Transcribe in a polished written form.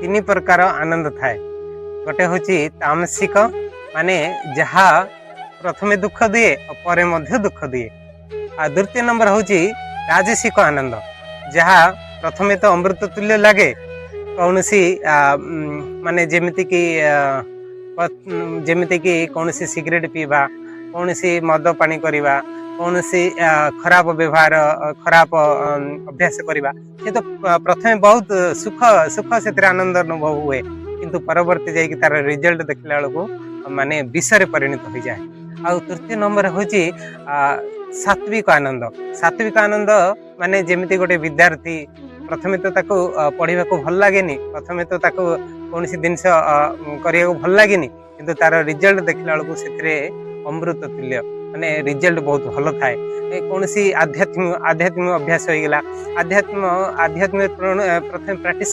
तीन प्रकार आनंद थाए। गोटे हूँ तामसिक माने जहा प्रथमे दुख दिए और परे मध्य दुख दिए। आ द्वितीय नंबर हूँ राजसिक आनंद जहा प्रथमे तो अमृत तुल्य लगे कौन सी माने जेमिति की कौन सी सिगरेट पीवा कौन सी मद पानी करवा कौन सी खराब व्यवहार खराब अभ्यास करवा ये तो प्रथमे बहुत सुख सुख से आनंद अनुभव हुए किंतु परवर्ती जाकि तार रिजल्ट देखला बेलू माने विषय परिणत हो जाए। आ तृतीय नंबर हूँ सात्विक आनंद। सात्विक आनंद माने जेमिति गोटे विद्यार्थी प्रथमे तो ताको पढ़ा को भल लगे प्रथमे तो ताको कौन सी जिनस करने को भल लगे किंतु तार रिजल्ट देखला बेलू से अमृत तुल्य माने रिजल्ट बहुत भल थाए। कौन सी आध्यात्मिक अभ्यास हो गला आध्यात्मिक प्रथम प्रैक्टिस